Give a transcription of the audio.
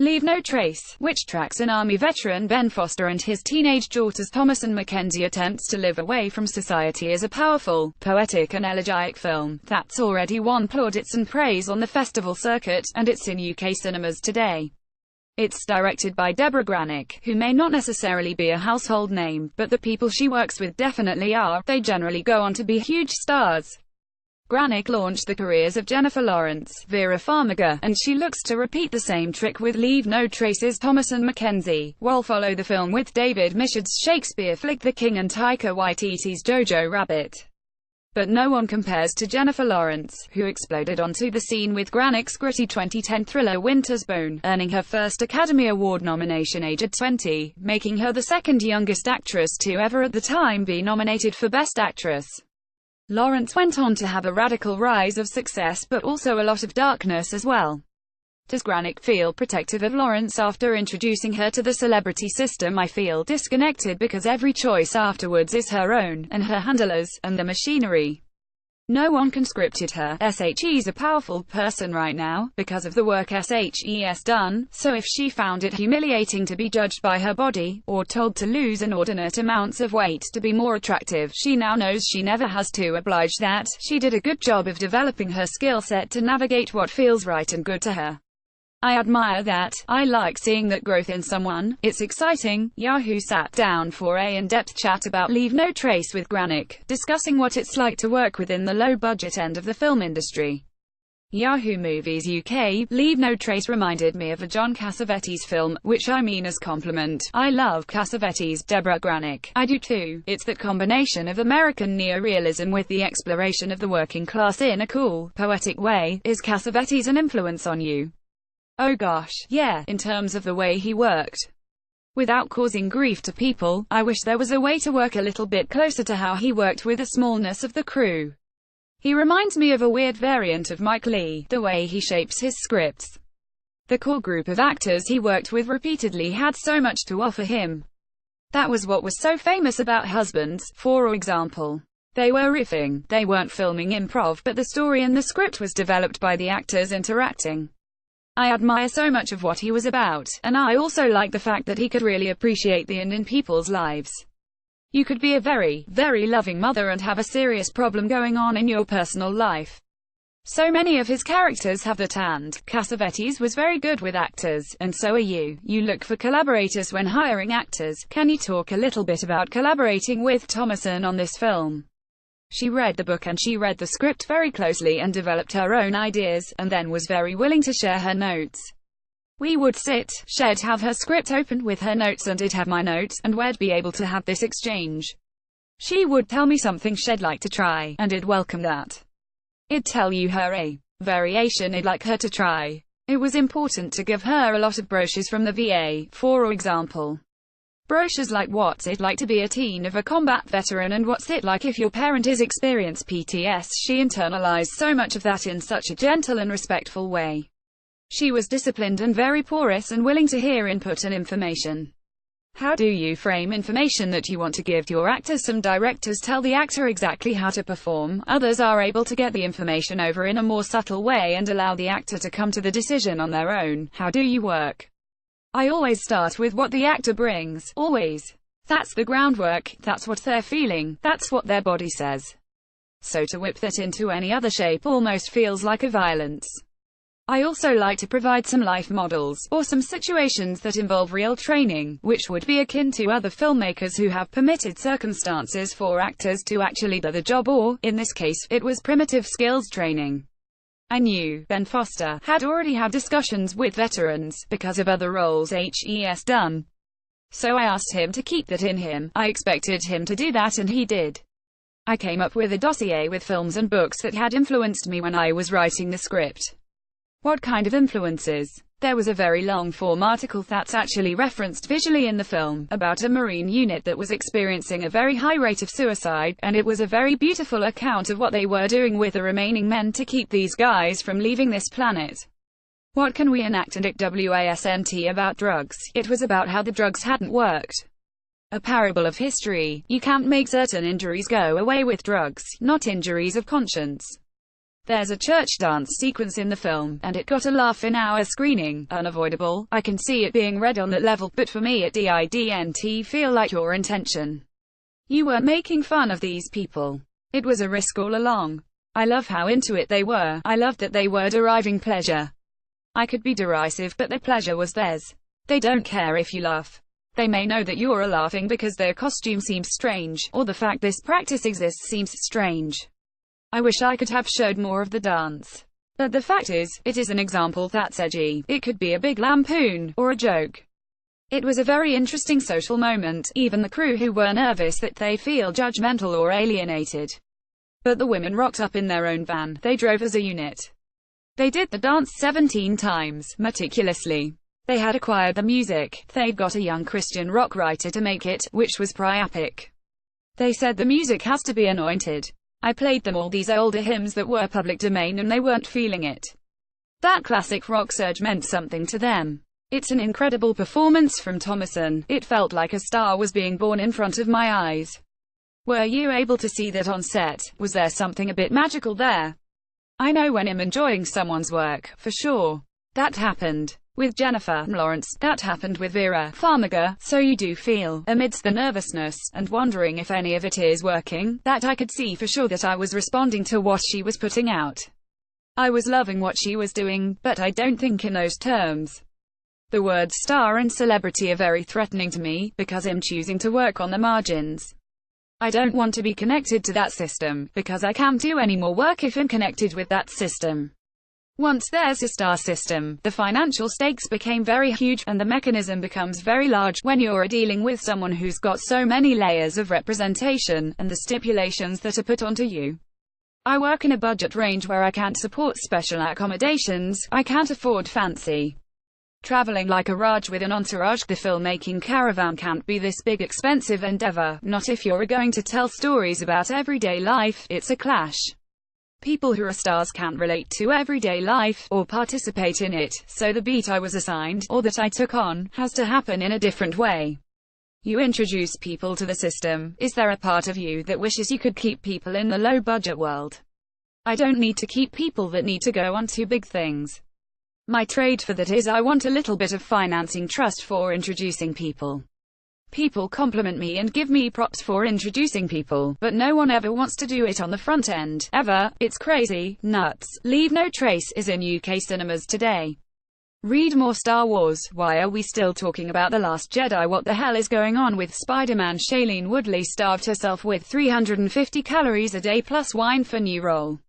Leave No Trace, which tracks an Army veteran Ben Foster and his teenage daughters Thomasin McKenzie attempts to live away from society, is a powerful, poetic and elegiac film that's already won plaudits and praise on the festival circuit, and it's in UK cinemas today. It's directed by Deborah Granik, who may not necessarily be a household name, but the people she works with definitely are. They generally go on to be huge stars. Granik launched the careers of Jennifer Lawrence, Vera Farmiga, and she looks to repeat the same trick with Leave No Trace's Thomasin McKenzie, while follow the film with David Michôd's Shakespeare flick The King and Taika Waititi's Jojo Rabbit. But no one compares to Jennifer Lawrence, who exploded onto the scene with Granik's gritty 2010 thriller Winter's Bone, earning her first Academy Award nomination aged 20, making her the second youngest actress to ever at the time be nominated for Best Actress. Lawrence went on to have a radical rise of success, but also a lot of darkness as well. Does Granik feel protective of Lawrence after introducing her to the celebrity system? I feel disconnected because every choice afterwards is her own, and her handlers, and the machinery. No one can script it her. She's a powerful person right now, because of the work Shes done, so if she found it humiliating to be judged by her body, or told to lose inordinate amounts of weight to be more attractive, she now knows she never has to oblige that. She did a good job of developing her skill set to navigate what feels right and good to her. I admire that. I like seeing that growth in someone. It's exciting. Yahoo sat down for an in-depth chat about Leave No Trace with Granik, discussing what it's like to work within the low-budget end of the film industry. Yahoo Movies UK, Leave No Trace reminded me of a John Cassavetes film, which I mean as compliment. I love Cassavetes, Deborah Granik. I do too. It's that combination of American neorealism with the exploration of the working class in a cool, poetic way. Is Cassavetes an influence on you? Oh gosh, yeah, in terms of the way he worked. Without causing grief to people, I wish there was a way to work a little bit closer to how he worked with the smallness of the crew. He reminds me of a weird variant of Mike Leigh, the way he shapes his scripts. The core group of actors he worked with repeatedly had so much to offer him. That was what was so famous about Husbands, for example. They were riffing, they weren't filming improv, but the story and the script was developed by the actors interacting. I admire so much of what he was about, and I also like the fact that he could really appreciate the end in people's lives. You could be a very, very loving mother and have a serious problem going on in your personal life. So many of his characters have that, and Cassavetes was very good with actors, and so are you. You look for collaborators when hiring actors. Can you talk a little bit about collaborating with Thomasin on this film? She read the book and she read the script very closely and developed her own ideas, and then was very willing to share her notes. We would sit, she'd have her script open with her notes and I'd have my notes, and we'd be able to have this exchange. She would tell me something she'd like to try, and I'd welcome that. I'd tell you her a variation I'd like her to try. It was important to give her a lot of brochures from the VA, for example. Brochures like what's it like to be a teen of a combat veteran and what's it like if your parent is experienced PTS. She internalized so much of that in such a gentle and respectful way. She was disciplined and very porous and willing to hear input and information. How do you frame information that you want to give to your actors? Some directors tell the actor exactly how to perform, others are able to get the information over in a more subtle way and allow the actor to come to the decision on their own. How do you work? I always start with what the actor brings, always. That's the groundwork, that's what they're feeling, that's what their body says. So to whip that into any other shape almost feels like a violence. I also like to provide some life models, or some situations that involve real training, which would be akin to other filmmakers who have permitted circumstances for actors to actually do the job, or, in this case, it was primitive skills training. I knew Ben Foster had already had discussions with veterans, because of other roles he's done. So I asked him to keep that in him. I expected him to do that and he did. I came up with a dossier with films and books that had influenced me when I was writing the script. What kind of influences? There was a very long-form article that's actually referenced visually in the film, about a Marine unit that was experiencing a very high rate of suicide, and it was a very beautiful account of what they were doing with the remaining men to keep these guys from leaving this planet. What can we enact and wasn't about drugs? It was about how the drugs hadn't worked. A parable of history. You can't make certain injuries go away with drugs, not injuries of conscience. There's a church dance sequence in the film, and it got a laugh in our screening. Unavoidable. I can see it being read on that level, but for me it didn't feel like your intention. You weren't making fun of these people. It was a risk all along. I love how into it they were. I loved that they were deriving pleasure. I could be derisive, but their pleasure was theirs. They don't care if you laugh. They may know that you're laughing because their costume seems strange, or the fact this practice exists seems strange. I wish I could have showed more of the dance. But the fact is, it is an example that's edgy. It could be a big lampoon, or a joke. It was a very interesting social moment, even the crew who were nervous that they feel judgmental or alienated. But the women rocked up in their own van. They drove as a unit. They did the dance 17 times, meticulously. They had acquired the music. They'd got a young Christian rock writer to make it, which was priapic. They said the music has to be anointed. I played them all these older hymns that were public domain and they weren't feeling it. That classic rock surge meant something to them. It's an incredible performance from Thomason. It felt like a star was being born in front of my eyes. Were you able to see that on set? Was there something a bit magical there? I know when I'm enjoying someone's work, for sure. That happened with Jennifer Lawrence, that happened with Vera Farmiga, so you do feel, amidst the nervousness, and wondering if any of it is working, that I could see for sure that I was responding to what she was putting out. I was loving what she was doing, but I don't think in those terms. The words star and celebrity are very threatening to me, because I'm choosing to work on the margins. I don't want to be connected to that system, because I can't do any more work if I'm connected with that system. Once there's a star system, the financial stakes became very huge, and the mechanism becomes very large, when you're dealing with someone who's got so many layers of representation, and the stipulations that are put onto you. I work in a budget range where I can't support special accommodations, I can't afford fancy traveling like a Raj with an entourage. The filmmaking caravan can't be this big expensive endeavor, not if you're going to tell stories about everyday life. It's a clash. People who are stars can't relate to everyday life, or participate in it, so the beat I was assigned, or that I took on, has to happen in a different way. You introduce people to the system. Is there a part of you that wishes you could keep people in the low-budget world? I don't need to keep people that need to go on to big things. My trade for that is I want a little bit of financing trust for introducing people. People compliment me and give me props for introducing people, but no one ever wants to do it on the front end, ever. It's crazy, nuts. Leave No Trace is in UK cinemas today. Read more Star Wars. Why are we still talking about The Last Jedi? What the hell is going on with Spider-Man? Shailene Woodley starved herself with 350 calories a day plus wine for new role.